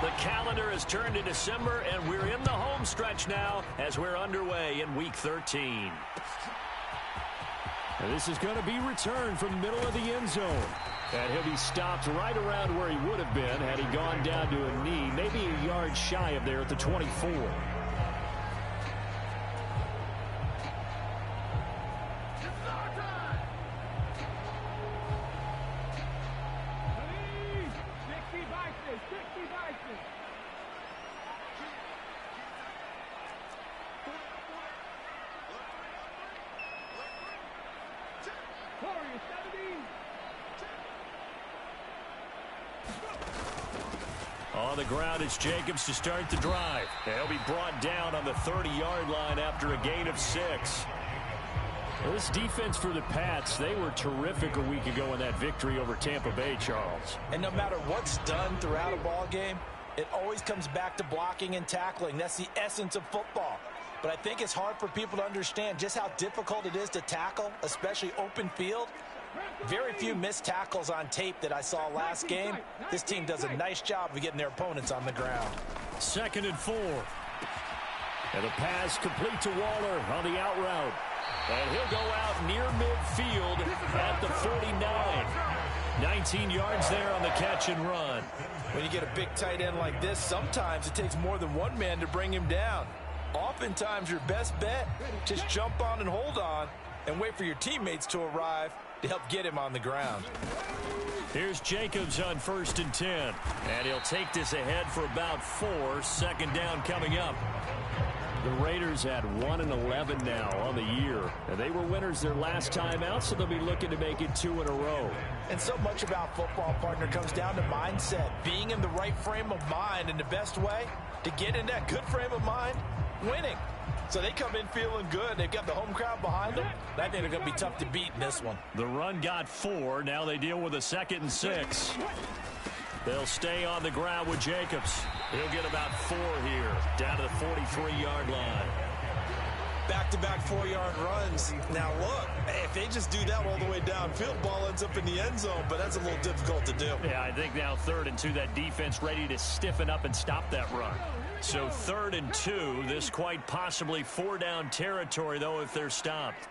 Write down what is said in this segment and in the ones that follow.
The calendar has turned to December, and we're in the home stretch now as we're underway in Week 13. And this is going to be returned from the middle of the end zone. And he'll be stopped right around where he would have been had he gone down to a knee, maybe a yard shy of there at the 24. On the ground, it's Jacobs to start the drive. He'll be brought down on the 30-yard line after a gain of 6. Well, this defense for the Pats, they were terrific a week ago in that victory over Tampa Bay, Charles. And no matter what's done throughout a ball game, it always comes back to blocking and tackling. That's the essence of football. But I think it's hard for people to understand just how difficult it is to tackle, especially open field. Very few missed tackles on tape that I saw last game. This team does a nice job of getting their opponents on the ground. 2nd and 4. And the pass complete to Waller on the out route. And he'll go out near midfield at the 49. 19 yards there on the catch and run. When you get a big tight end like this, sometimes it takes more than one man to bring him down. Oftentimes your best bet, just jump on and hold on and wait for your teammates to arrive to help get him on the ground. Here's Jacobs on 1st and 10. And he'll take this ahead for about 4. 2nd down coming up. The Raiders had 1-11 now on the year. And they were winners their last time out, so they'll be looking to make it 2 in a row. And so much about football, partner, comes down to mindset. Being in the right frame of mind, and the best way to get in that good frame of mind, winning. So they come in feeling good. They've got the home crowd behind them. I think they're going to be tough to beat in this one. The run got 4. Now they deal with a 2nd and 6. They'll stay on the ground with Jacobs. He'll get about 4 here, down to the 43-yard line. Back-to-back 4-yard runs. Now, look, if they just do that all the way downfield, ball ends up in the end zone, but that's a little difficult to do. Yeah, I think now 3rd and 2, that defense ready to stiffen up and stop that run. So 3rd and 2, this quite possibly 4-down territory, though, if they're stopped.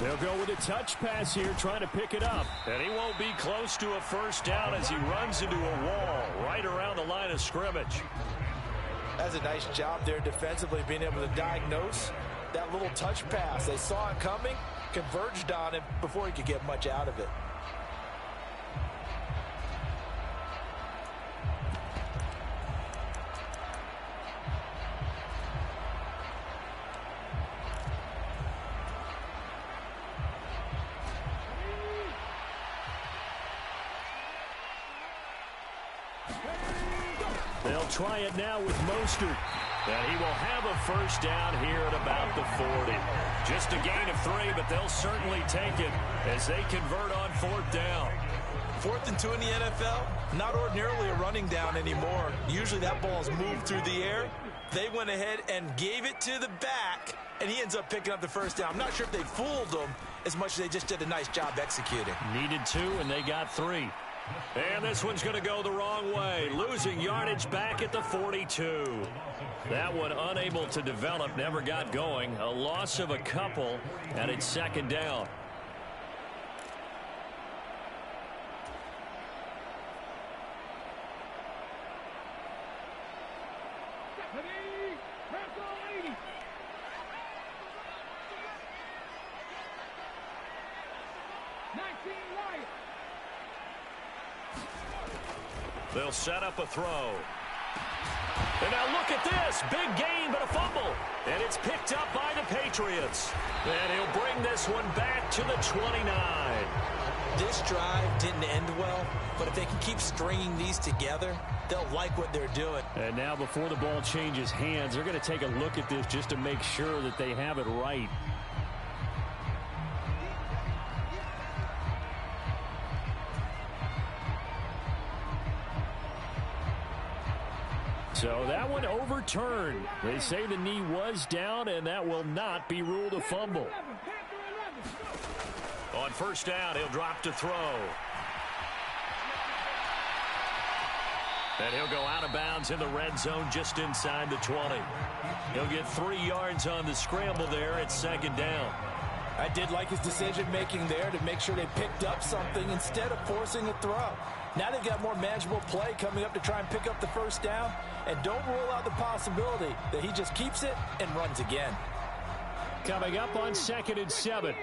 They'll go with a touch pass here, trying to pick it up. And he won't be close to a 1st down as he runs into a wall right around the line of scrimmage. That's a nice job there defensively, being able to diagnose that little touch pass. They saw it coming, converged on it before he could get much out of it. They'll try it now with Mostert. And he will have a 1st down here at about the 40. Just a gain of 3, but they'll certainly take it as they convert on 4th down. 4th and 2 in the NFL, not ordinarily a running down anymore. Usually that ball is moved through the air. They went ahead and gave it to the back, and he ends up picking up the 1st down. I'm not sure if they fooled him as much as they just did a nice job executing. Needed 2, and they got 3. And this one's going to go the wrong way, losing yardage back at the 42. That one unable to develop, never got going. A loss of a couple, and it's 2nd down. They'll set up a throw. And now look at this. Big gain, but a fumble. And it's picked up by the Patriots. And he'll bring this one back to the 29. This drive didn't end well, but if they can keep stringing these together, they'll like what they're doing. And now before the ball changes hands, they're going to take a look at this just to make sure that they have it right. So that one overturned. They say the knee was down, and that will not be ruled a fumble. On 1st down, he'll drop to throw. And he'll go out of bounds in the red zone just inside the 20. He'll get 3 yards on the scramble there at second down. I did like his decision-making there to make sure they picked up something instead of forcing a throw. Now they've got more manageable play coming up to try and pick up the first down. And don't rule out the possibility that he just keeps it and runs again. Coming up on 2nd and 7.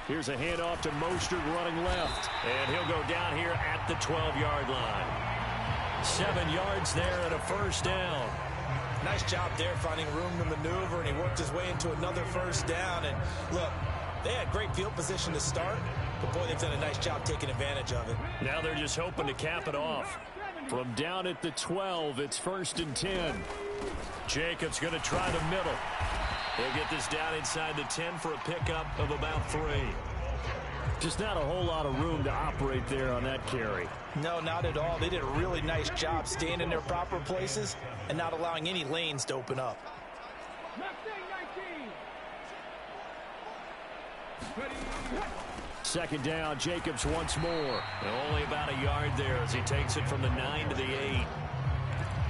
Here's a handoff to Mostert running left. And he'll go down here at the 12-yard line. 7 yards there and a first down. Nice job there finding room to maneuver, and he worked his way into another first down. And look, they had great field position to start, but boy, they've done a nice job taking advantage of it. Now they're just hoping to cap it off. From down at the 12, it's 1st and 10. Jacobs going to try the middle. He'll get this down inside the 10 for a pickup of about 3. Just not a whole lot of room to operate there on that carry. No, not at all. They did a really nice job staying in their proper places and not allowing any lanes to open up. Second down, Jacobs once more. And only about a yard there as he takes it from the 9 to the 8.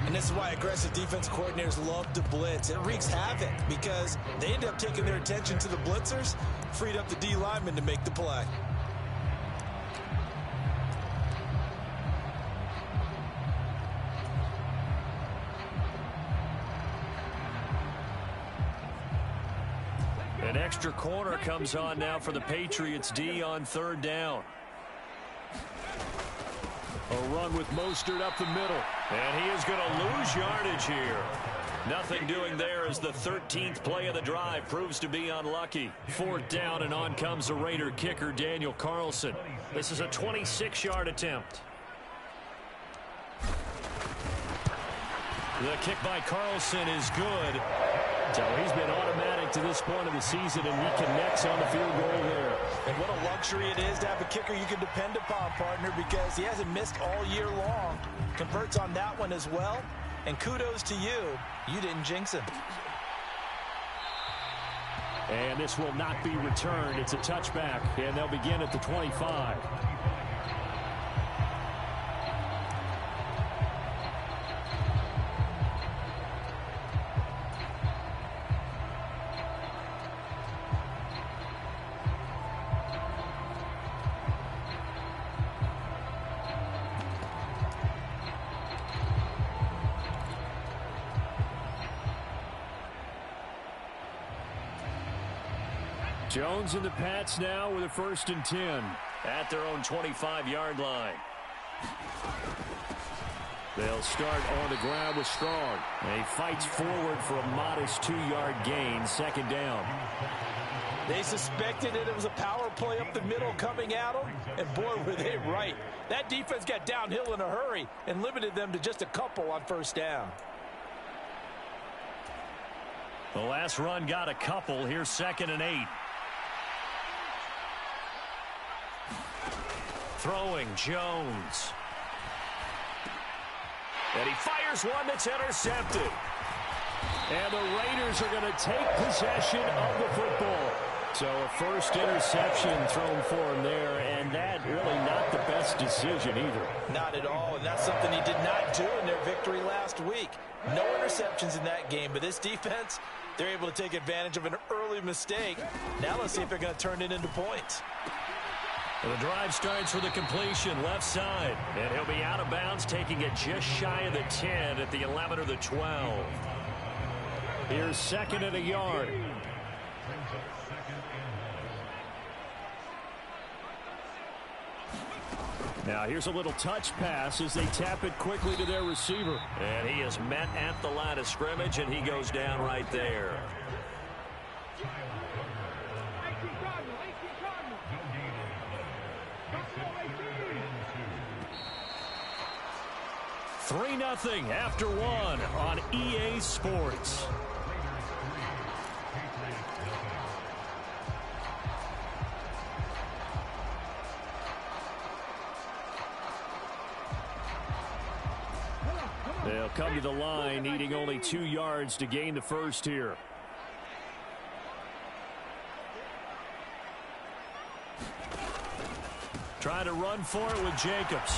And this is why aggressive defense coordinators love to blitz. It wreaks havoc because they end up taking their attention to the blitzers, freed up the D lineman to make the play. An extra corner comes on now for the Patriots D on 3rd down. A run with Mostert up the middle. And he is going to lose yardage here. Nothing doing there as the 13th play of the drive proves to be unlucky. 4th down, and on comes the Raider kicker, Daniel Carlson. This is a 26-yard attempt. The kick by Carlson is good. So he's been automatic to this point of the season, and he connects on the field goal there. And what a luxury it is to have a kicker you can depend upon, partner, because he hasn't missed all year long. Converts on that one as well. And kudos to you. You didn't jinx him. And this will not be returned. It's a touchback, and they'll begin at the 25. Jones and the Pats now with a 1st and 10. At their own 25-yard line. They'll start on the ground with Strong. And he fights forward for a modest 2-yard gain, 2nd down. They suspected it was a power play up the middle coming at them, and boy, were they right. That defense got downhill in a hurry and limited them to just a couple on 1st down. The last run got a couple. Here's 2nd and 8. Throwing Jones. And he fires one that's intercepted. And the Raiders are going to take possession of the football. So a first interception thrown for him there, and that really not the best decision either. Not at all, and that's something he did not do in their victory last week. No interceptions in that game, but this defense, they're able to take advantage of an early mistake. Now let's see if they're going to turn it into points. The drive starts with a completion left side. And he'll be out of bounds, taking it just shy of the 10 at the 11 or the 12. Here's 2nd and a yard. Now here's a little touch pass as they tap it quickly to their receiver. And he is met at the line of scrimmage, and he goes down right there. Three 0 after one on EA Sports. They'll come to the line, needing only 2 yards to gain the first here. Trying to run for it with Jacobs.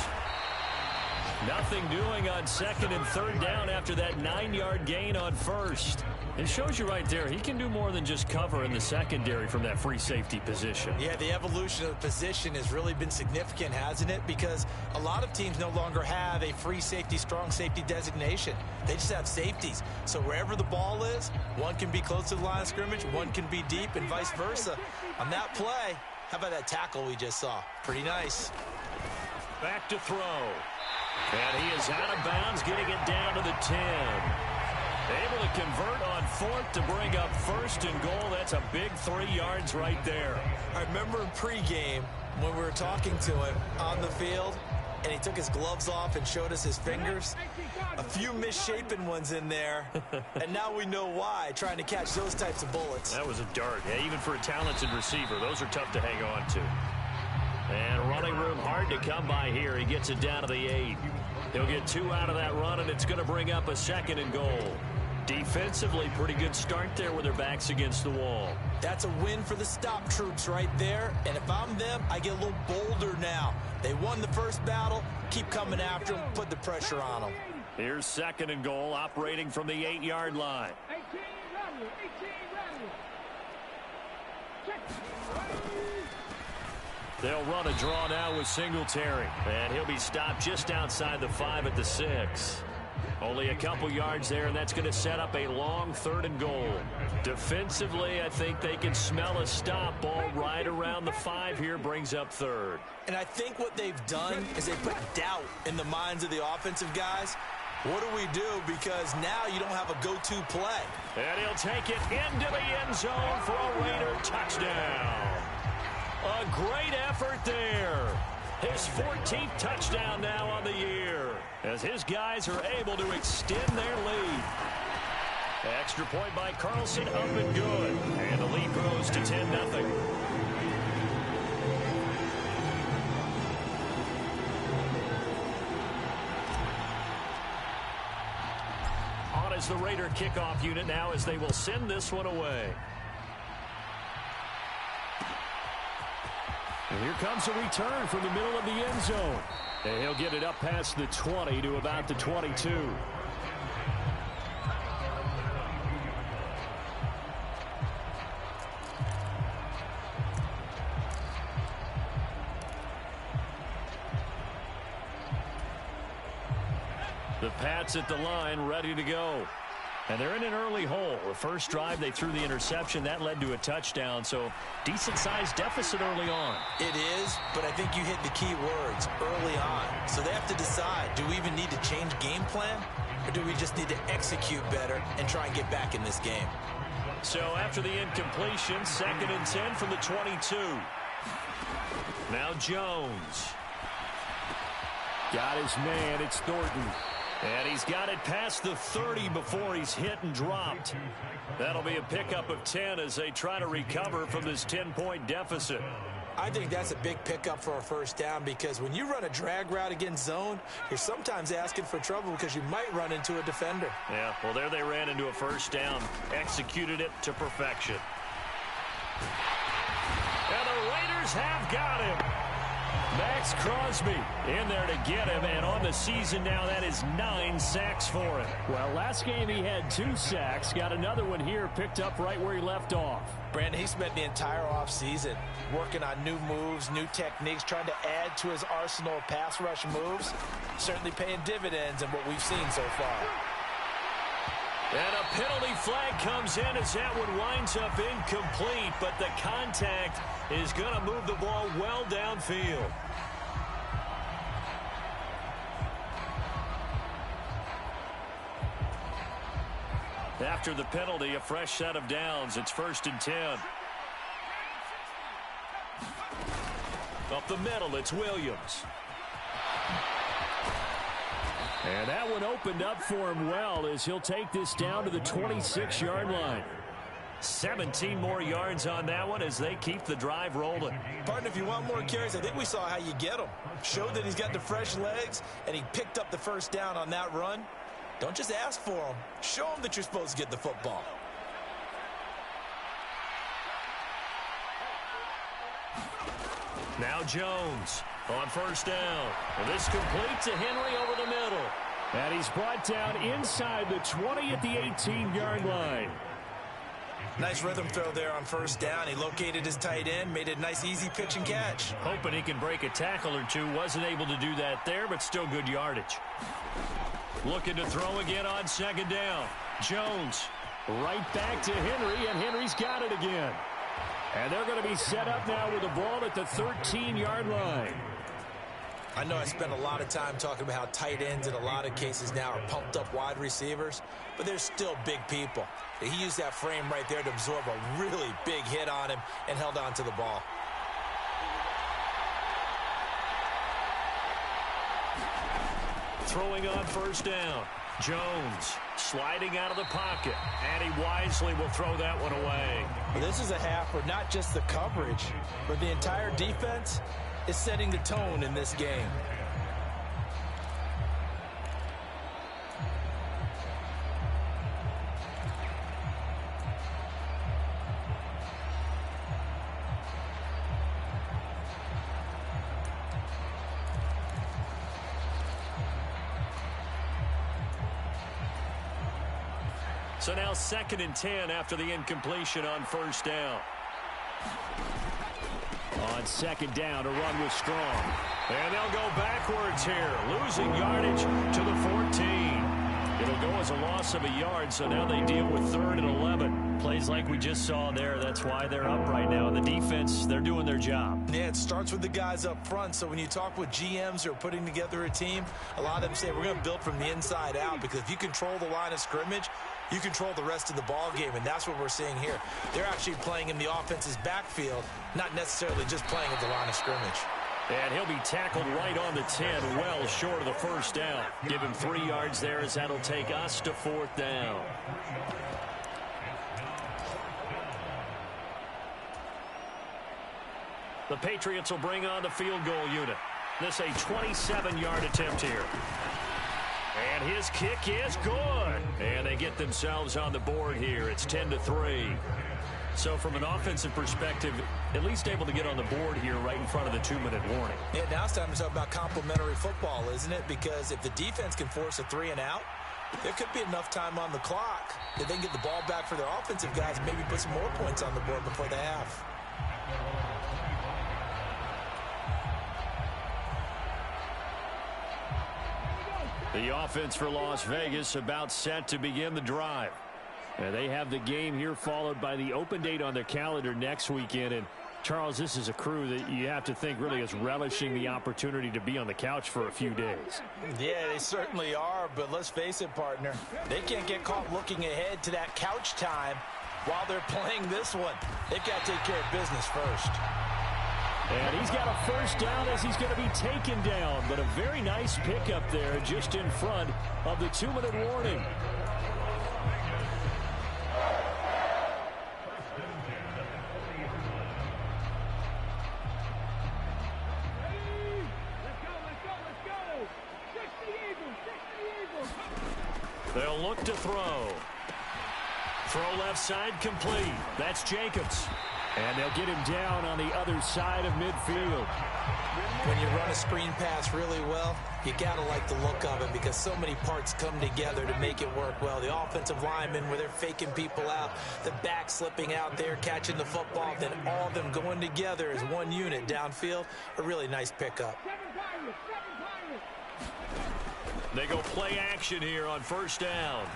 Nothing doing on second and third down after that 9-yard gain on first. It shows you right there, he can do more than just cover in the secondary from that free safety position. Yeah, the evolution of the position has really been significant, hasn't it? Because a lot of teams no longer have a free safety, strong safety designation. They just have safeties. So wherever the ball is, one can be close to the line of scrimmage, one can be deep, and vice versa. On that play, how about that tackle we just saw? Pretty nice. Back to throw. And he is out of bounds, getting it down to the 10. Able to convert on fourth to bring up first and goal. That's a big 3 yards right there. I remember in pregame when we were talking to him on the field, and he took his gloves off and showed us his fingers. A few misshapen ones in there, and now we know why, trying to catch those types of bullets. That was a dart. Yeah, even for a talented receiver, those are tough to hang on to. And running room hard to come by here. He gets it down to the 8. He'll get 2 out of that run, and it's going to bring up a 2nd and goal. Defensively, pretty good start there with their backs against the wall. That's a win for the stop troops right there. And if I'm them, I get a little bolder now. They won the first battle. Keep coming after them. Put the pressure on them. Here's 2nd and goal, operating from the 8-yard line. They'll run a draw now with Singletary. And he'll be stopped just outside the 5 at the 6. Only a couple yards there, and that's going to set up a long 3rd and goal. Defensively, I think they can smell a stop. Ball right around the 5 here, brings up 3rd. And I think what they've done is they put doubt in the minds of the offensive guys. What do we do? Because now you don't have a go-to play. And he'll take it into the end zone for a Raider touchdown. A great effort there. His 14th touchdown now on the year, as his guys are able to extend their lead. Extra point by Carlson, up and good. And the lead grows to 10-0. On is the Raider kickoff unit now, as they will send this one away. And here comes a return from the middle of the end zone. And he'll get it up past the 20 to about the 22. The Pats at the line, ready to go. And they're in an early hole. The first drive, they threw the interception. That led to a touchdown, so decent-sized deficit early on. It is, but I think you hit the key words, early on. So they have to decide, do we even need to change game plan, or do we just need to execute better and try and get back in this game? So after the incompletion, 2nd and 10 from the 22. Now Jones. Got his man, it's Thornton. And he's got it past the 30 before he's hit and dropped. That'll be a pickup of 10 as they try to recover from this 10-point deficit. I think that's a big pickup for a first down, because when you run a drag route against zone, you're sometimes asking for trouble because you might run into a defender. Yeah, well, there they ran into a first down, executed it to perfection. And the Raiders have got him. Max Crosby in there to get him, and on the season now, that is 9 sacks for him. Well, last game he had 2 sacks, got another one here, picked up right where he left off. Brandon, he spent the entire offseason working on new moves, new techniques, trying to add to his arsenal of pass rush moves. Certainly paying dividends in what we've seen so far. And a penalty flag comes in as that one winds up incomplete, but the contact is going to move the ball well downfield. After the penalty, a fresh set of downs. It's 1st and 10. Up the middle, it's Williams. And that one opened up for him well, as he'll take this down to the 26-yard line. 17 more yards on that one as they keep the drive rolling. Partner, if you want more carries, I think we saw how you get them. Showed that he's got the fresh legs, and he picked up the first down on that run. Don't just ask for them. Show them that you're supposed to get the football. Now Jones on first down. And this complete to Henry over the middle. And he's brought down inside the 20 at the 18-yard line. Nice rhythm throw there on first down. He located his tight end, made a nice easy pitch and catch. Hoping he can break a tackle or two. Wasn't able to do that there, but still good yardage. Looking to throw again on second down. Jones right back to Henry, and Henry's got it again. And they're going to be set up now with the ball at the 13-yard line. I know I spent a lot of time talking about how tight ends in a lot of cases now are pumped up wide receivers, but they're still big people. He used that frame right there to absorb a really big hit on him and held on to the ball. throwing on first down. Jones sliding out of the pocket, and he wisely will throw that one away. Well, this is a half where not just the coverage, but the entire defense is setting the tone in this game. So now 2nd and 10 after the incompletion on first down. On 2nd down, a run was strong. And they'll go backwards here, losing yardage to the 14. It'll go as a loss of a yard, so now they deal with 3rd and 11. Plays like we just saw there. That's why they're up right now. The defense, they're doing their job. Yeah, it starts with the guys up front. So when you talk with GMs who are putting together a team, a lot of them say we're going to build from the inside out, because if you control the line of scrimmage, you control the rest of the ball game, and that's what we're seeing here. They're actually playing in the offense's backfield, not necessarily just playing at the line of scrimmage. And he'll be tackled right on the 10, well short of the first down. Give him 3 yards there, as that'll take us to 4th down. The Patriots will bring on the field goal unit. This a 27-yard attempt here. And his kick is good. And they get themselves on the board here. It's 10-3. So from an offensive perspective, at least able to get on the board here right in front of the 2-minute warning. Yeah, now it's time to talk about complementary football, isn't it? Because if the defense can force a 3 and out, there could be enough time on the clock that they can get the ball back for their offensive guys and maybe put some more points on the board before the half. The offense for Las Vegas about set to begin the drive. And they have the game here followed by the open date on their calendar next weekend. And, Charles, this is a crew that you have to think really is relishing the opportunity to be on the couch for a few days. Yeah, they certainly are, but let's face it, partner. They can't get caught looking ahead to that couch time while they're playing this one. They've got to take care of business first. And he's got a first down as he's going to be taken down. But a very nice pickup there just in front of the 2-minute warning. They'll look to throw. Throw left side complete. That's Jacobs. And they'll get him down on the other side of midfield. When you run a screen pass really well, you got to like the look of it because so many parts come together to make it work well. The offensive linemen, where they're faking people out, the back slipping out there, catching the football, then all of them going together as one unit downfield. A really nice pickup. They go play action here on first down.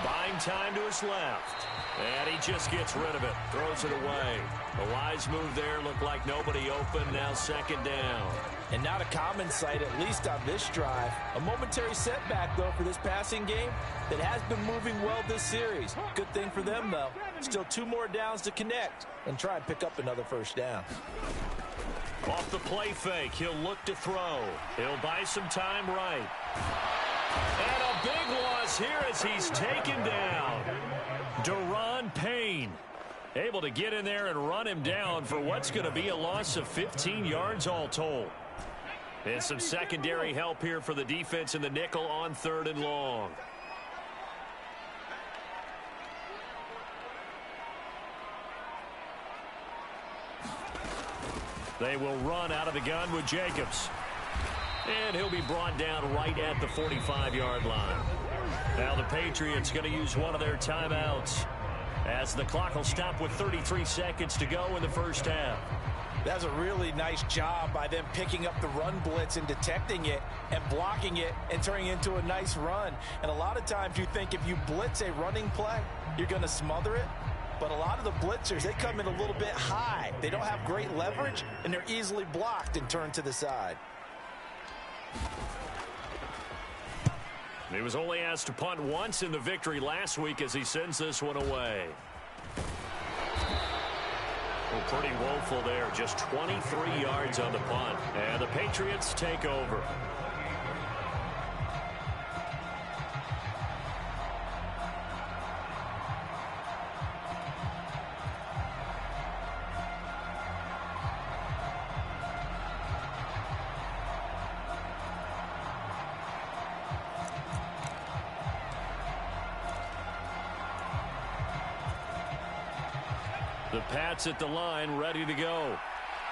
Buying time to his left. And he just gets rid of it. Throws it away. A wise move there. Looked like nobody open. Now 2nd down. And not a common sight, at least on this drive. A momentary setback, though, for this passing game that has been moving well this series. Good thing for them, though. Still 2 more downs to connect and try and pick up another first down. Off the play fake, he'll look to throw. He'll buy some time right. And a big loss here as he's taken down. Deron Payne able to get in there and run him down for what's going to be a loss of 15 yards all told. And some secondary help here for the defense in the nickel on 3rd and long. They will run out of the gun with Jacobs. And he'll be brought down right at the 45-yard line. Now the Patriots going to use one of their timeouts as the clock will stop with 33 seconds to go in the first half. That's a really nice job by them picking up the run blitz and detecting it and blocking it and turning it into a nice run. And a lot of times you think if you blitz a running play, you're going to smother it. But a lot of the blitzers, they come in a little bit high. They don't have great leverage, and they're easily blocked and turned to the side. He was only asked to punt once in the victory last week as he sends this one away. Well, pretty woeful there. Just 23 yards on the punt. And the Patriots take over. The Pats at the line, ready to go.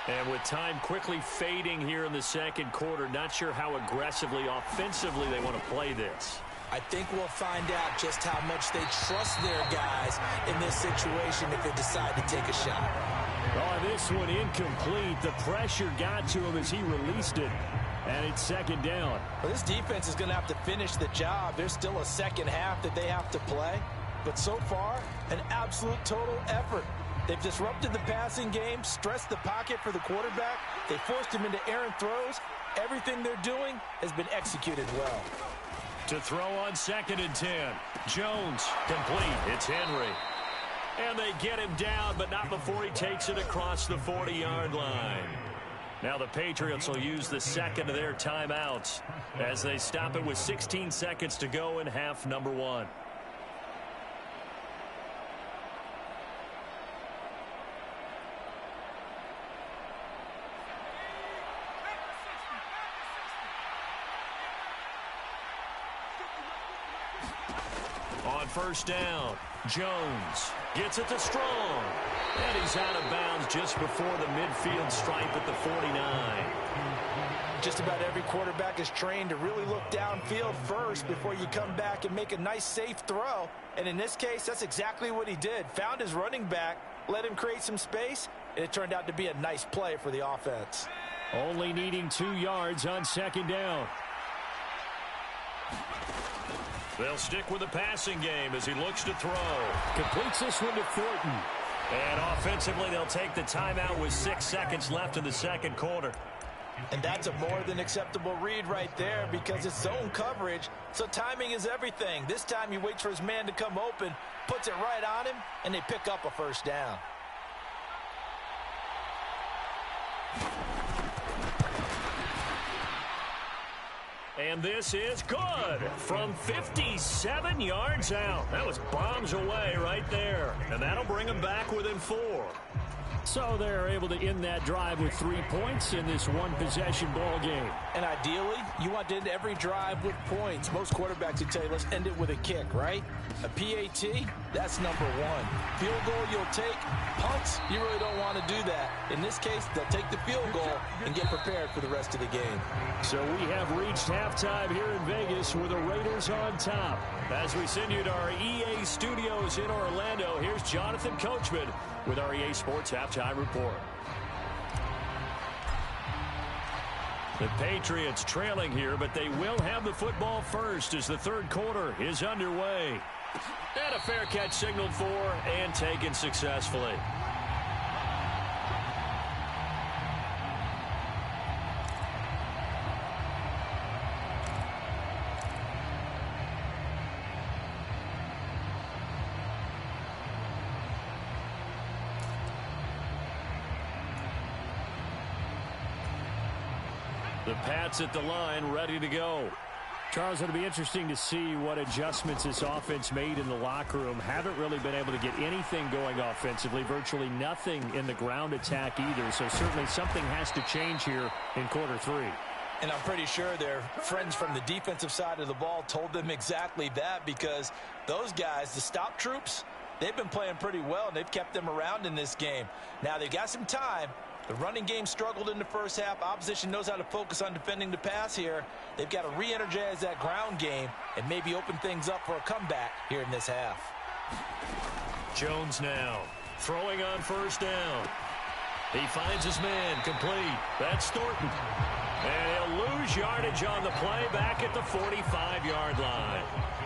And with time quickly fading here in the second quarter, not sure how aggressively, offensively they want to play this. I think we'll find out just how much they trust their guys in this situation if they decide to take a shot. Oh, this one incomplete. The pressure got to him as he released it. And it's second down. Well, this defense is going to have to finish the job. There's still a second half that they have to play. But so far, an absolute total effort. They've disrupted the passing game, stressed the pocket for the quarterback. They forced him into errant throws. Everything they're doing has been executed well. To throw on 2nd and 10. Jones, complete. It's Henry. And they get him down, but not before he takes it across the 40-yard line. Now the Patriots will use the second of their timeouts as they stop it with 16 seconds to go in half number 1. On first down, Jones gets it to Strong. And he's out of bounds just before the midfield stripe at the 49. Just about every quarterback is trained to really look downfield first before you come back and make a nice, safe throw. And in this case, that's exactly what he did. Found his running back, let him create some space, and it turned out to be a nice play for the offense. Only needing 2 yards on second down. They'll stick with the passing game as he looks to throw. Completes this one to Thornton. And offensively, they'll take the timeout with 6 seconds left in the second quarter. And that's a more than acceptable read right there because it's zone coverage, so timing is everything. This time he waits for his man to come open, puts it right on him, and they pick up a first down. And this is good from 57 yards out. That was bombs away right there. And that'll bring them back within 4. So they're able to end that drive with 3 points in this one-possession ball game. And ideally, you want to end every drive with points. Most quarterbacks would tell you, let's end it with a kick, right? A PAT, that's number 1. Field goal you'll take. Punts, you really don't want to do that. In this case, they'll take the field goal and get prepared for the rest of the game. So we have reached halftime here in Vegas with the Raiders on top. As we send you to our EA studios in Orlando, here's Jonathan Coachman with our EA Sports Halftime Report. The Patriots trailing here, but they will have the football first as the third quarter is underway. And a fair catch signaled for and taken successfully. The Pats at the line, ready to go. Charles, it'll be interesting to see what adjustments this offense made in the locker room. Haven't really been able to get anything going offensively, virtually nothing in the ground attack either. So certainly something has to change here in quarter 3. And I'm pretty sure their friends from the defensive side of the ball told them exactly that because those guys, the stop troops, they've been playing pretty well, and they've kept them around in this game. Now, they've got some time, The running game struggled in the first half. Opposition knows how to focus on defending the pass here. They've got to re-energize that ground game and maybe open things up for a comeback here in this half. Jones now throwing on first down. He finds his man complete. That's Thornton. And he'll lose yardage on the play back at the 45-yard line.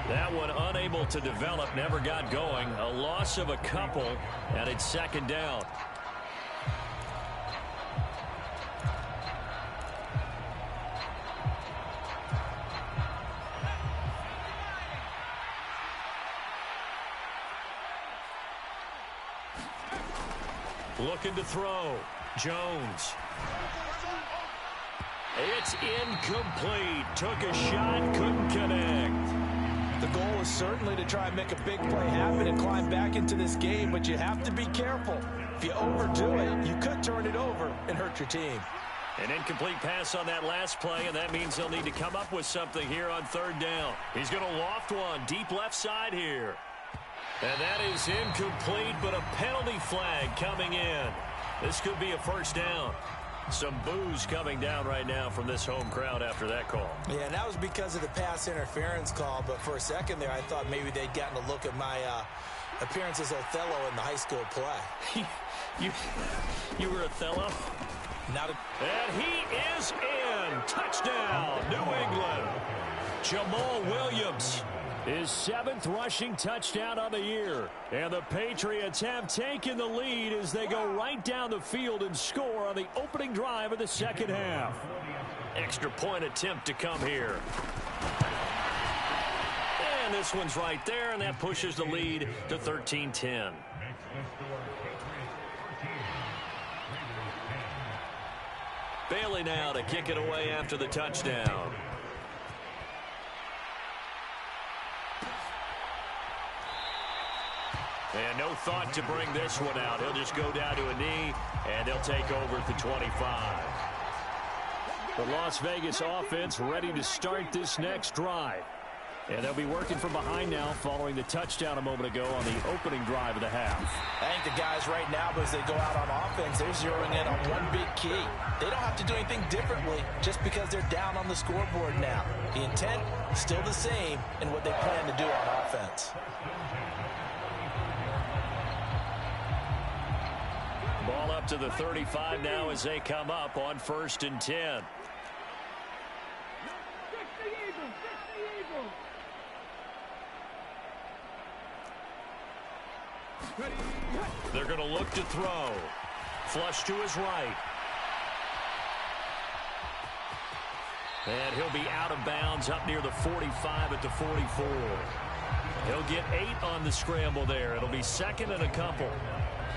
That one unable to develop, never got going. A loss of a couple, and it's second down. Looking to throw. Jones. It's incomplete. Took a shot, couldn't connect. The goal is certainly to try and make a big play happen and climb back into this game, but you have to be careful. If you overdo it, you could turn it over and hurt your team. An incomplete pass on that last play, and that means they'll need to come up with something here on third down. He's going to loft one deep left side here. And that is incomplete, but a penalty flag coming in. This could be a first down. Some boos coming down right now from this home crowd after that call. Yeah, and that was because of the pass interference call, but for a second there, I thought maybe they'd gotten a look at my appearance as Othello in the high school play. you were Othello? And he is in. Touchdown, New England. Jamal Williams. His 7th rushing touchdown on the year. And the Patriots have taken the lead as they go right down the field and score on the opening drive of the second half. Extra point attempt to come here. And this one's right there, and that pushes the lead to 13-10. Bailey now to kick it away after the touchdown. And no thought to bring this one out. He'll just go down to a knee, and they'll take over at the 25. The Las Vegas offense ready to start this next drive. And they'll be working from behind now following the touchdown a moment ago on the opening drive of the half. I think the guys right now, as they go out on offense, they're zeroing in on one big key. They don't have to do anything differently just because they're down on the scoreboard now. The intent still the same in what they plan to do on offense. Ball up to the 35 now as they come up on 1st and 10. They're going to look to throw. Flush to his right. And he'll be out of bounds up near the 45 at the 44. He'll get 8 on the scramble there. It'll be second and a couple.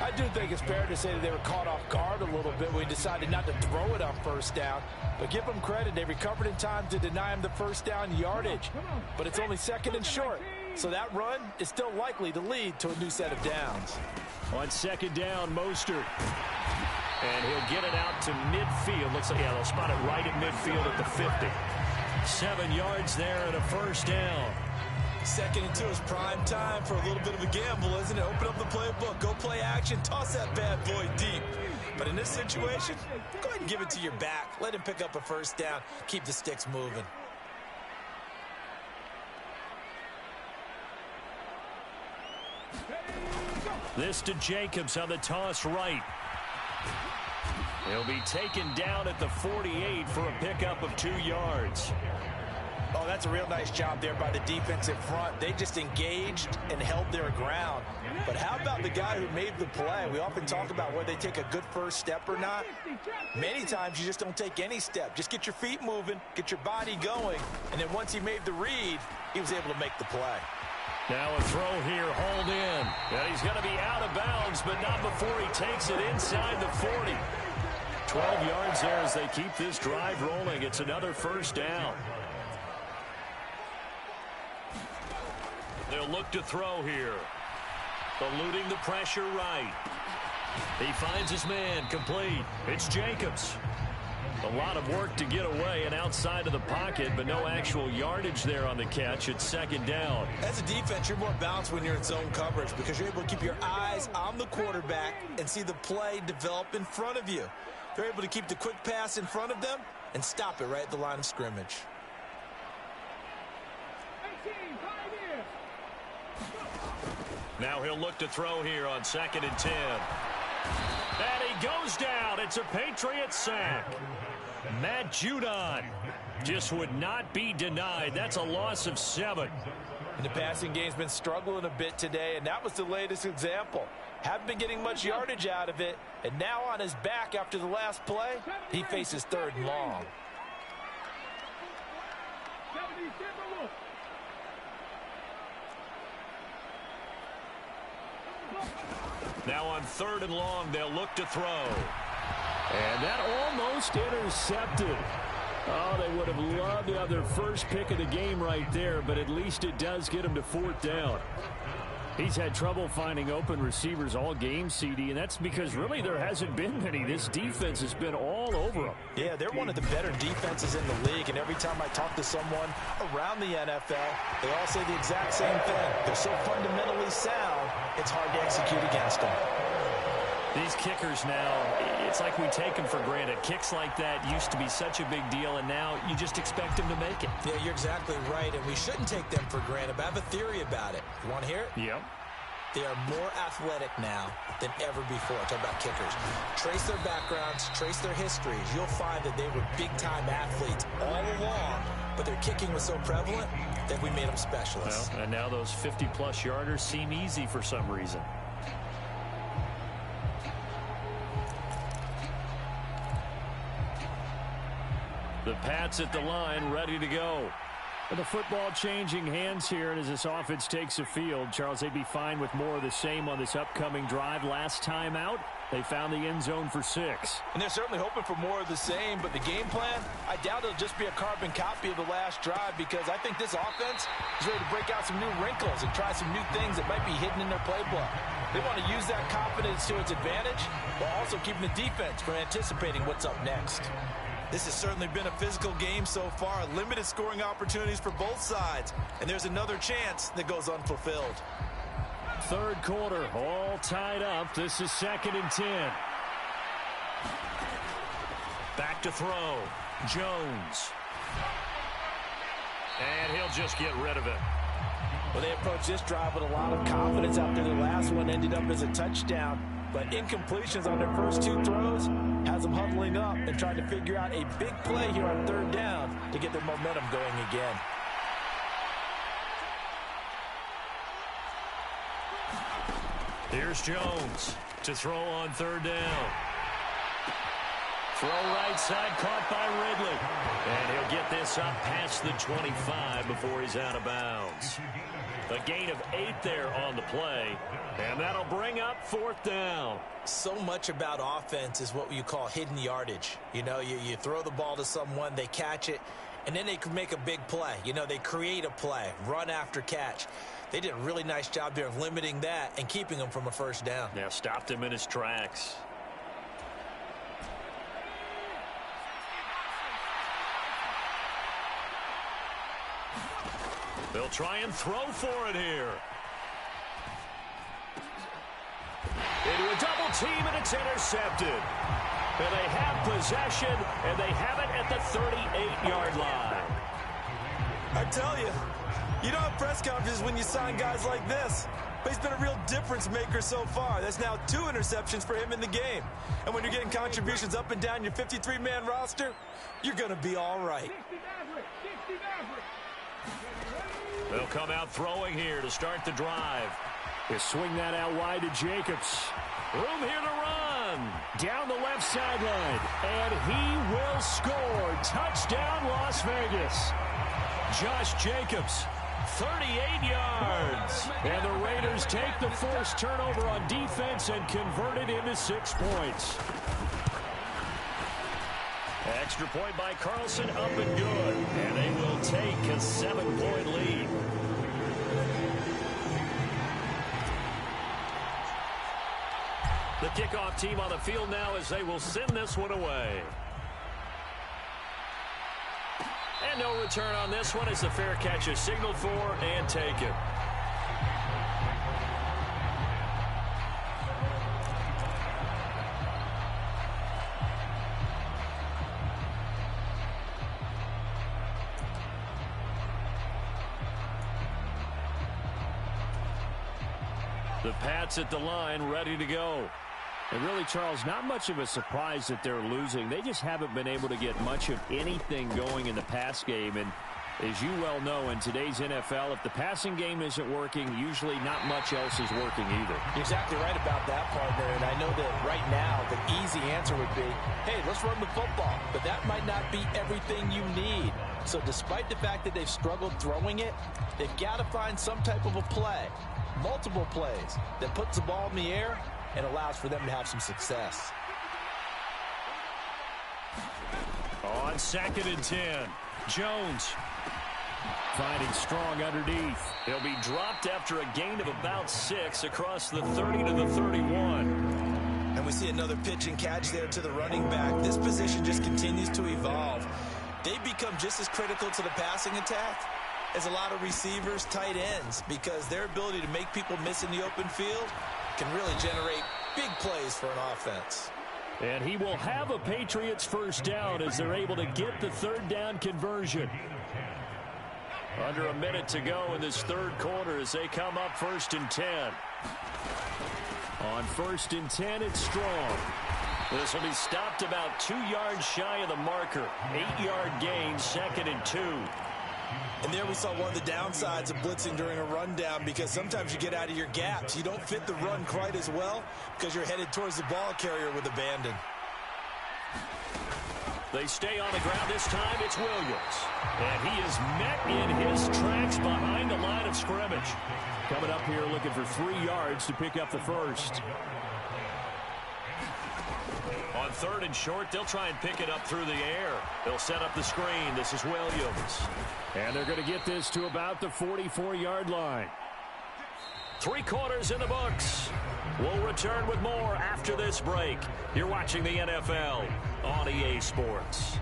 I do think it's fair to say that they were caught off guard a little bit when we decided not to throw it on first down. But give them credit. They recovered in time to deny him the first down yardage. But it's only second and short. So that run is still likely to lead to a new set of downs. On second down, Mostert. And he'll get it out to midfield. Looks like, yeah, they'll spot it right at midfield at the 50. 7 yards there and a first down. 2nd and 2 is prime time for a little bit of a gamble, isn't it? Open up the playbook, go play action, toss that bad boy deep. But in this situation, go ahead and give it to your back. Let him pick up a first down. Keep the sticks moving. This to Jacobs on the toss right. He'll be taken down at the 48 for a pickup of 2 yards. Oh, that's a real nice job there by the defensive front. They just engaged and held their ground. But how about the guy who made the play? We often talk about whether they take a good first step or not. Many times you just don't take any step. Just get your feet moving, get your body going, and then once he made the read, he was able to make the play. Now a throw here, hauled in. And he's going to be out of bounds, but not before he takes it inside the 40. 12 yards there as they keep this drive rolling. It's another first down. They'll look to throw here. Eluding the pressure right. He finds his man complete. It's Jacobs. A lot of work to get away and outside of the pocket, but no actual yardage there on the catch. It's second down. As a defense, you're more balanced when you're in zone coverage because you're able to keep your eyes on the quarterback and see the play develop in front of you. They're able to keep the quick pass in front of them and stop it right at the line of scrimmage. Now he'll look to throw here on 2nd and 10. And he goes down. It's a Patriot sack. Matt Judon just would not be denied. That's a loss of 7. And the passing game's been struggling a bit today, and that was the latest example. Haven't been getting much yardage out of it, and now on his back after the last play, he faces 3rd and long. Now on 3rd and long, they'll look to throw. And that almost intercepted. Oh, they would have loved to have their first pick of the game right there, but at least it does get them to 4th down. He's had trouble finding open receivers all game, CD, and that's because really there hasn't been many. This defense has been all over them. Yeah, they're one of the better defenses in the league, and every time I talk to someone around the NFL, they all say the exact same thing. They're so fundamentally sound, it's hard to execute against them. These kickers now, it's like we take them for granted. Kicks like that used to be such a big deal, and now you just expect them to make it. Yeah, you're exactly right, and we shouldn't take them for granted, but I have a theory about it. You want to hear it? Yep. They are more athletic now than ever before. Talk about kickers. Trace their backgrounds, trace their histories. You'll find that they were big-time athletes all along, but their kicking was so prevalent that we made them specialists. Well, and now those 50-plus yarders seem easy for some reason. The Pats at the line, ready to go. And the football changing hands here, and as this offense takes the field, Charles, they'd be fine with more of the same on this upcoming drive. Last time out, they found the end zone for 6. And they're certainly hoping for more of the same, but the game plan, I doubt it'll just be a carbon copy of the last drive because I think this offense is ready to break out some new wrinkles and try some new things that might be hidden in their playbook. They want to use that confidence to its advantage while also keeping the defense from anticipating what's up next. This has certainly been a physical game so far. Limited scoring opportunities for both sides. And there's another chance that goes unfulfilled. 3rd quarter, all tied up. This is 2nd and 10. Back to throw. Jones. And he'll just get rid of it. Well, they approached this drive with a lot of confidence after the last one ended up as a touchdown. But incompletions on their first 2 throws has them huddling up and trying to figure out a big play here on 3rd down to get their momentum going again. Here's Jones to throw on 3rd down. Throw right side, caught by Ridley. And he'll get this up past the 25 before he's out of bounds. A gain of 8 there on the play, and that'll bring up 4th down. So much about offense is what you call hidden yardage. You know, you throw the ball to someone, they catch it, and then they can make a big play. You know, they create a play, run after catch. They did a really nice job there of limiting that and keeping him from a 1st down. Yeah, stopped him in his tracks. They'll try and throw for it here. Into a double team, and it's intercepted. And they have possession, and they have it at the 38-yard line. I tell you, you don't have press conferences when you sign guys like this. But he's been a real difference maker so far. That's now 2 interceptions for him in the game. And when you're getting contributions up and down your 53-man roster, you're going to be all right. They'll come out throwing here to start the drive. He'll swing that out wide to Jacobs. Room here to run. Down the left sideline. And he will score. Touchdown, Las Vegas. Josh Jacobs, 38 yards. And the Raiders take the forced turnover on defense and convert it into 6 points. Extra point by Carlson, up and good. And they will take a 7-point lead. The kickoff team on the field now as they will send this one away. And no return on this one as the fair catch is signaled for and taken. The Pats at the line, ready to go. And really, Charles, not much of a surprise that they're losing. They just haven't been able to get much of anything going in the pass game. And as you well know, in today's NFL, if the passing game isn't working, usually not much else is working either. You're exactly right about that, partner. And I know that right now the easy answer would be, hey, let's run the football. But that might not be everything you need. So despite the fact that they've struggled throwing it, they've got to find some type of a play, multiple plays, that puts the ball in the air and allows for them to have some success. On 2nd and 10, Jones finding strong underneath. He'll be dropped after a gain of about 6 across the 30 to the 31. And we see another pitch and catch there to the running back. This position just continues to evolve. They become just as critical to the passing attack as a lot of receivers, tight ends, because their ability to make people miss in the open field can really generate big plays for an offense. And he will have a Patriots first down as they're able to get the 3rd down conversion. Under a minute to go in this 3rd quarter as they come up 1st and 10. On 1st and 10, it's Strong. This will be stopped about 2 yards shy of the marker. 8-yard gain, 2nd and 2. And there we saw one of the downsides of blitzing during a rundown, because sometimes you get out of your gaps. You don't fit the run quite as well because you're headed towards the ball carrier with abandon. They stay on the ground this time. It's Williams. And he is met in his tracks behind the line of scrimmage. Coming up here looking for 3 yards to pick up the first. On 3rd and short, they'll try and pick it up through the air. They'll set up the screen. This is Williams. And they're going to get this to about the 44-yard line. 3 quarters in the books. We'll return with more after this break. You're watching the NFL on EA Sports.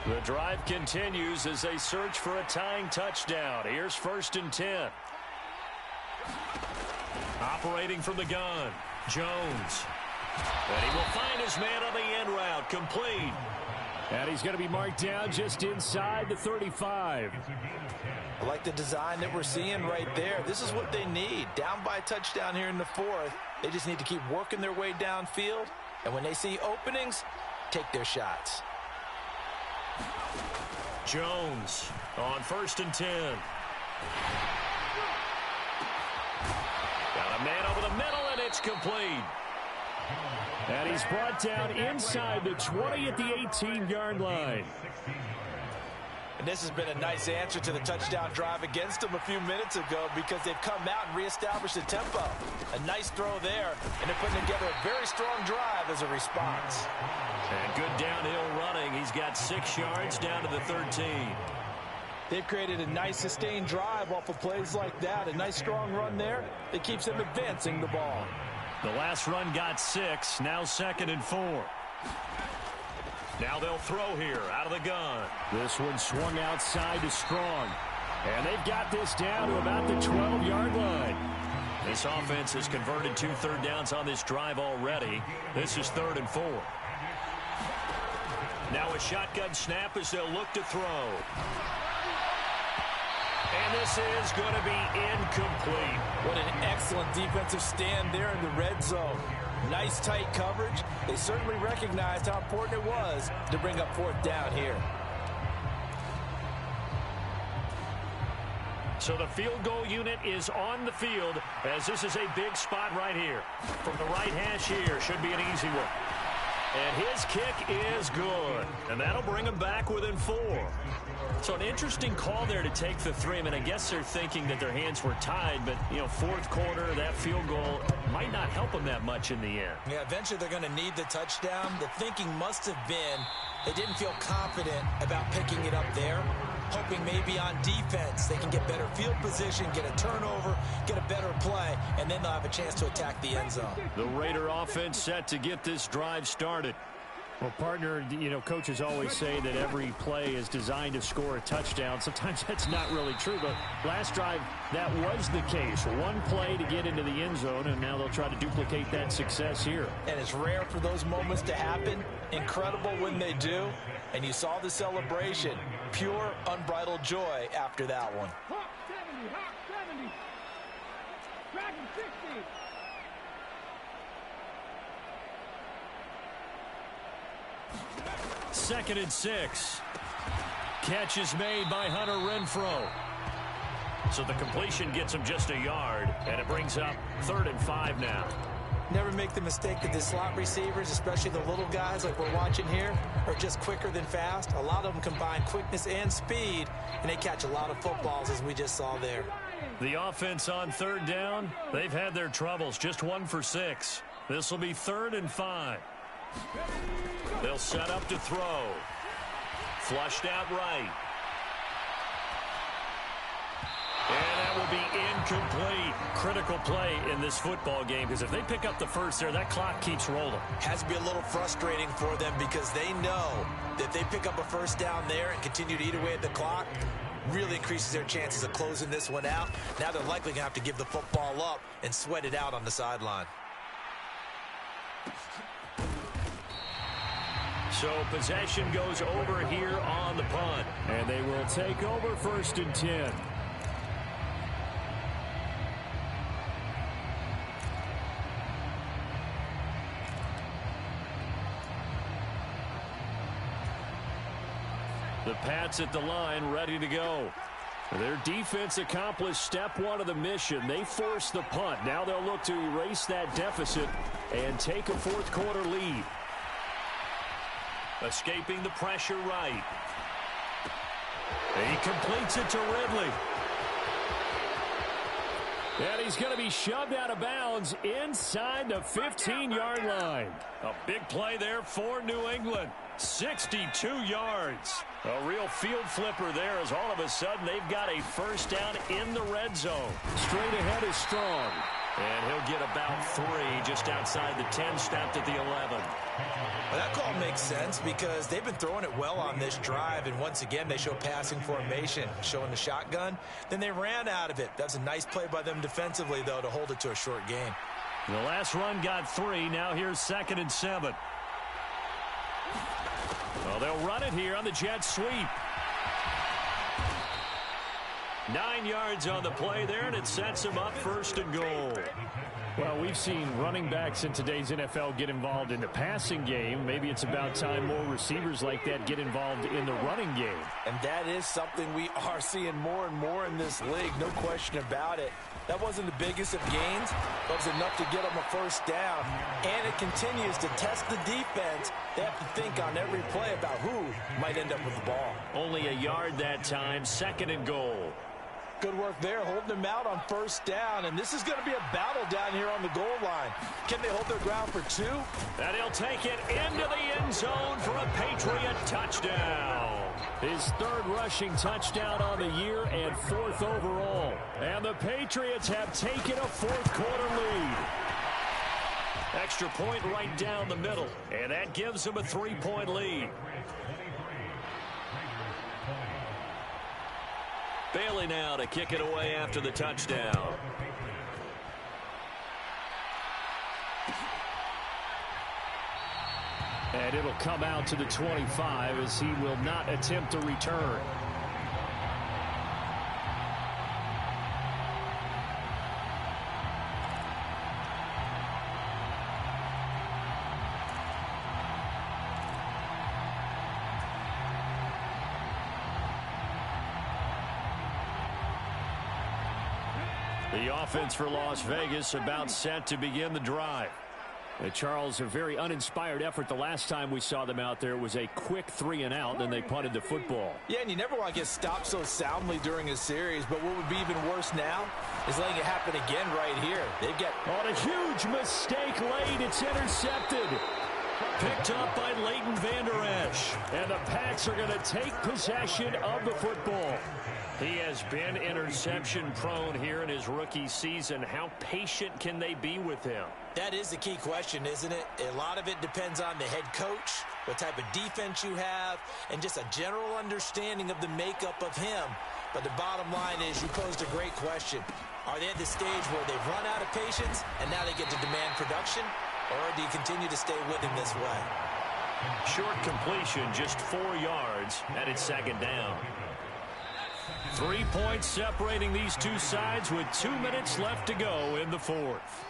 The drive continues as they search for a tying touchdown. Here's 1st and 10. Operating from the gun, Jones. And he will find his man on the end route, complete. And he's going to be marked down just inside the 35. I like the design that we're seeing right there. This is what they need. Down by a touchdown here in the 4th. They just need to keep working their way downfield. And when they see openings, take their shots. Jones on 1st and 10. Got a man over the middle, and it's complete. And he's brought down inside the 20 at the 18-yard line. And this has been a nice answer to the touchdown drive against them a few minutes ago, because they've come out and reestablished the tempo. A nice throw there, and they're putting together a very strong drive as a response. And good downhill running. He's got 6 yards down to the 13. They've created a nice sustained drive off of plays like that. A nice strong run there that keeps them advancing the ball. The last run got 6. Now 2nd and 4. Now they'll throw here out of the gun. This one swung outside to Strong. And they've got this down to about the 12-yard line. This offense has converted 2 third downs on this drive already. This is 3rd and 4. Now a shotgun snap as they'll look to throw. And this is going to be incomplete. What an excellent defensive stand there in the red zone. Nice tight coverage. They certainly recognized how important it was to bring up 4th down here. So the field goal unit is on the field as this is a big spot right here. From the right hash here, should be an easy one. And his kick is good. And that'll bring him back within 4. So an interesting call there to take the 3. I mean, I guess they're thinking that their hands were tied, but, you know, fourth quarter, that field goal might not help them that much in the end. Yeah, eventually they're going to need the touchdown. The thinking must have been they didn't feel confident about picking it up there, hoping maybe on defense they can get better field position, get a turnover, get a better play, and then they'll have a chance to attack the end zone. The Raider offense set to get this drive started. Well, partner, you know, coaches always say that every play is designed to score a touchdown. Sometimes that's not really true, but last drive, that was the case. One play to get into the end zone, and now they'll try to duplicate that success here. And it's rare for those moments to happen. Incredible when they do. And you saw the celebration. Pure, unbridled joy after that one. Hawk 70, Dragon 60. Second and 6. Catch is made by Hunter Renfrow. So the completion gets him just a yard, and it brings up 3rd and 5 now. Never make the mistake that the slot receivers, especially the little guys like we're watching here, are just quicker than fast. A lot of them combine quickness and speed, and they catch a lot of footballs, as we just saw there. The offense on 3rd down, they've had their troubles, just 1 for 6. This will be 3rd and 5. They'll set up to throw. Flushed out right. And that will be incomplete. Critical play in this football game, because if they pick up the first there, that clock keeps rolling. Has to be a little frustrating for them because they know that if they pick up a first down there and continue to eat away at the clock, really increases their chances of closing this one out. Now they're likely going to have to give the football up and sweat it out on the sideline. So possession goes over here on the punt. And they will take over 1st and 10. The Pats at the line, ready to go. Their defense accomplished step 1 of the mission. They forced the punt. Now they'll look to erase that deficit and take a fourth quarter lead. Escaping the pressure right. He completes it to Ridley. And he's going to be shoved out of bounds inside the 15-yard line. A big play there for New England. 62 yards. A real field flipper there, as all of a sudden they've got a first down in the red zone. Straight ahead is Strong. And he'll get about 3 just outside the 10, snapped at the 11. Well, that call makes sense because they've been throwing it well on this drive, and once again they show passing formation, showing the shotgun. Then they ran out of it. That's a nice play by them defensively, though, to hold it to a short gain. The last run got 3. Now here's 2nd and 7. Well, they'll run it here on the jet sweep. 9 yards on the play there, and it sets them up 1st and goal. Well, we've seen running backs in today's NFL get involved in the passing game. Maybe it's about time more receivers like that get involved in the running game. And that is something we are seeing more and more in this league, no question about it. That wasn't the biggest of gains, but it was enough to get them a first down. And it continues to test the defense. They have to think on every play about who might end up with the ball. Only a yard that time, 2nd and goal. Good work there, holding them out on first down. And this is going to be a battle down here on the goal line. Can they hold their ground for 2? And he'll take it into the end zone for a Patriot touchdown. His 3rd rushing touchdown on the year and 4th overall. And the Patriots have taken a fourth quarter lead. Extra point right down the middle. And that gives them a 3-point lead. Bailey now to kick it away after the touchdown. And it'll come out to the 25 as he will not attempt to return. The offense for Las Vegas about set to begin the drive. Charles, a very uninspired effort the last time we saw them out there. It was a quick 3-and-out, then they punted the football. Yeah, and you never want to get stopped so soundly during a series, but what would be even worse now is letting it happen again right here. They've got... On a huge mistake late, it's intercepted. Picked up by Leighton Vander Esch. And the Pats are going to take possession of the football. He has been interception prone here in his rookie season. How patient can they be with him? That is the key question, isn't it? A lot of it depends on the head coach, what type of defense you have, and just a general understanding of the makeup of him. But the bottom line is you posed a great question. Are they at the stage where they've run out of patience and now they get to demand production? Or do you continue to stay with him this way? Short completion, just 4 yards, and it's second down. 3 points separating these two sides with 2 minutes left to go in the fourth.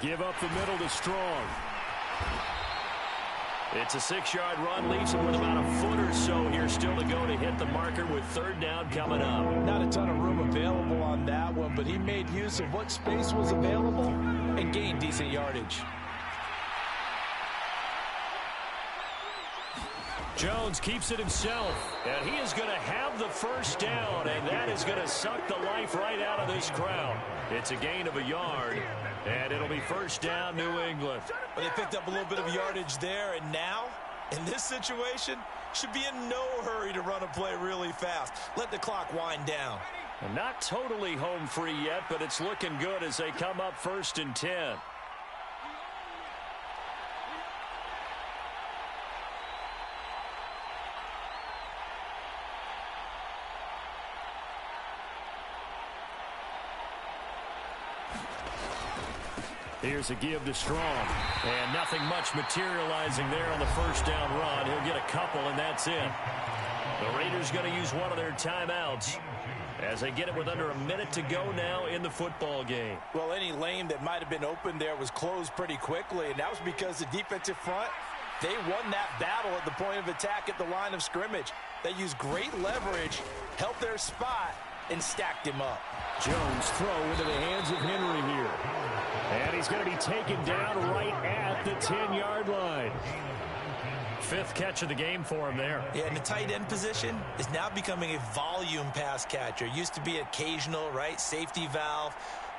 Give up the middle to Strong. It's a 6-yard run, leaves him with about a foot or so here still to go to hit the marker with third down coming up. Not a ton of room available on that one, but he made use of what space was available and gained decent yardage. Jones keeps it himself, and he is going to have the first down, and that is going to suck the life right out of this crowd. It's a gain of a yard, and it'll be first down, New England. But they picked up a little bit of yardage there, and now, in this situation, should be in no hurry to run a play really fast. Let the clock wind down. And not totally home free yet, but it's looking good as they come up 1st and 10. Here's a give to Strong. And nothing much materializing there on the first down run. He'll get a couple, and that's it. The Raiders going to use one of their timeouts as they get it with under a minute to go now in the football game. Well, any lane that might have been open there was closed pretty quickly, and that was because the defensive front, they won that battle at the point of attack at the line of scrimmage. They used great leverage, held their spot, and stacked him up. Jones throw into the hands of Henry here. And he's going to be taken down right at the 10-yard line. 5th catch of the game for him there. Yeah, and the tight end position is now becoming a volume pass catcher. Used to be occasional, right? Safety valve.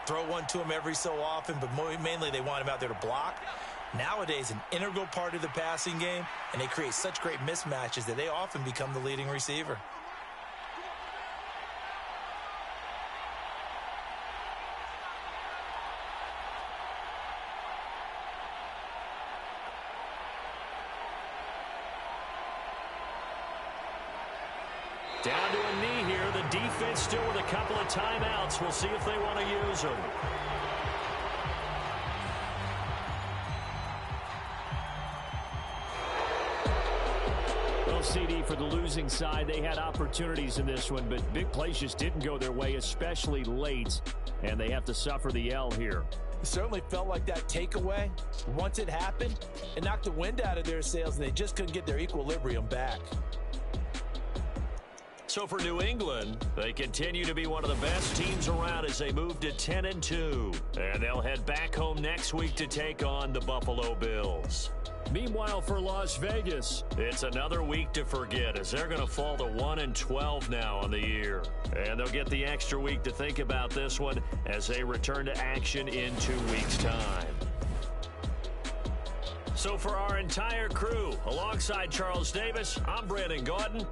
Throw one to him every so often, but mainly they want him out there to block. Nowadays, an integral part of the passing game, and they create such great mismatches that they often become the leading receiver. Down to a knee here. The defense still with a couple of timeouts. We'll see if they want to use them. Well, CD, for the losing side, they had opportunities in this one, but big plays just didn't go their way, especially late, and they have to suffer the L here. It certainly felt like that takeaway. Once it happened, it knocked the wind out of their sails, and they just couldn't get their equilibrium back. So for New England, they continue to be one of the best teams around as they move to 10-2. And they'll head back home next week to take on the Buffalo Bills. Meanwhile, for Las Vegas, it's another week to forget as they're going to fall to 1-12 now on the year. And they'll get the extra week to think about this one as they return to action in 2 weeks' time. So for our entire crew, alongside Charles Davis, I'm Brandon Gaudin.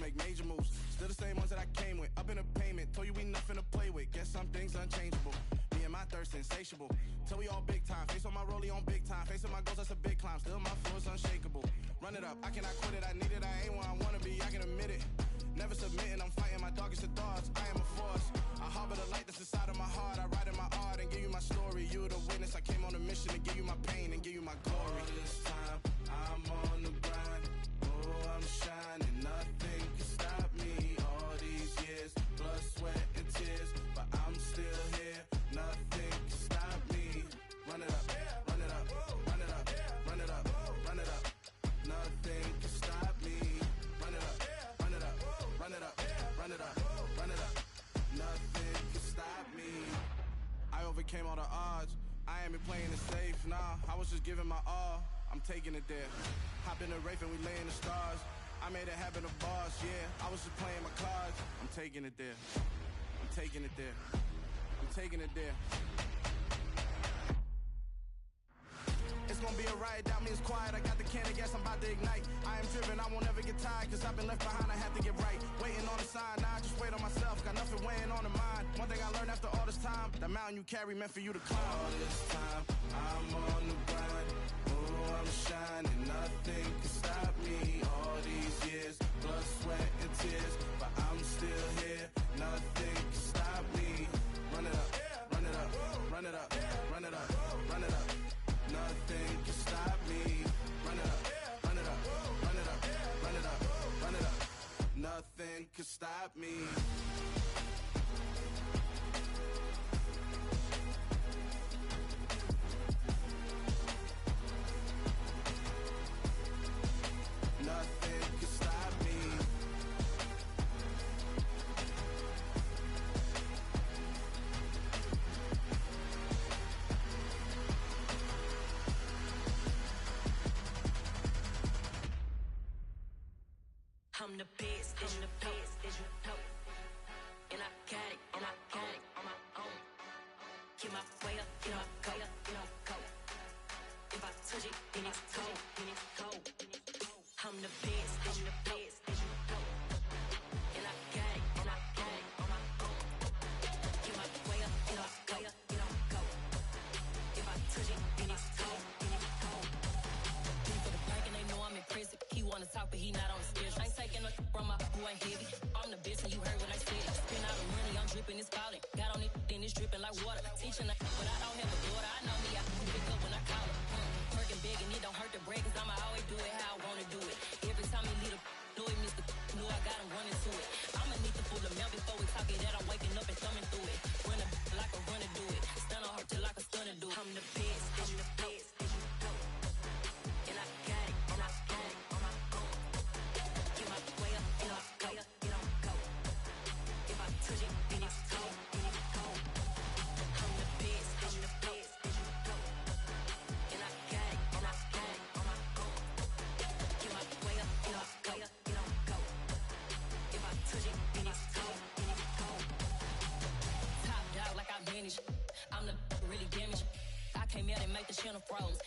Make major moves, still the same ones that I came with. Up in a payment, told you we nothing to play with. Guess some things unchangeable. Me and my thirst insatiable. Till we all big time. Face on my rollie on big time. Facing my goals, that's a big climb. Still my flow is unshakable. Run it up, I cannot quit it. I need it, I ain't where I wanna be. I can admit it. Never submitting, I'm fighting my darkest of thoughts. I am a force. I harbor the light that's inside. run it up, run it up. Nothing can stop me. I overcame all the odds. I ain't been playing it safe, nah. I was just giving my all. I'm taking it there. Hop in the Wraith and we lay in the stars. I made it happen to boss, yeah. I was just playing my cards. I'm taking it there. I'm taking it there. I'm taking it there. It's gonna be a riot, that means quiet. I got the can of gas, I'm about to ignite. I am driven, I won't ever get tired, cause I've been left behind, I have to get right. Waiting on a sign, now I just wait on myself. Got nothing weighing on the mind. One thing I learned after all this time, the mountain you carry meant for you to climb. All this time, I'm on the grind. Oh, I'm shining, nothing can stop me. All these years, blood, sweat, and tears, but I'm still here. Nothing can stop me. Run it up, run it up, run it up, run it up, run it up. Nothing can stop me. Run it up, run it up, run it up, run it up, run it up. Nothing can stop me. Nothing can stop me. I'm the best, I'm the best, as you know. And I got it, and I got it on my own. Get my way up, get my go, get my go. If I touch it, then it's cold, then it's cold. I'm the best, I'm the best, as you know. And I got it, and I got it on my own. Get my way up, get my go, get my go. If I touch it, then it's cold, then it's cold. For the bank and they know I'm in prison. He wanna talk, but he not on the schedule. I ain't taking no from my who ain't heavy. I'm the best and you heard what I said. Spend all the money, I'm dripping, it's falling. Got on it, then it's dripping like water. Teaching but I don't have a daughter. I know me, I can pick up when I call her. Working big and it don't hurt to break, cause I'ma always do it how I wanna do it. Every time he lead a know it, Mr. Know I got him running to it. I'ma need to pull the mail before we talk it that I'm waking up and thumbing through it. Run like a runner do it. Stun on her till like a stunner do it. I'm the best, I'm the best, as you know. And I got it, and I got it on my own. Get my way up, get my go, get on go. If I touch it, then it's cold, then it's cold. I'm the best, as you know. And I got it, and I got it on my own. Get my way up, get my go, get on go. If I touch it, then it's cold, then it's cold. Top dog like I manage. I'm the really damaged. I came out and make the channel froze.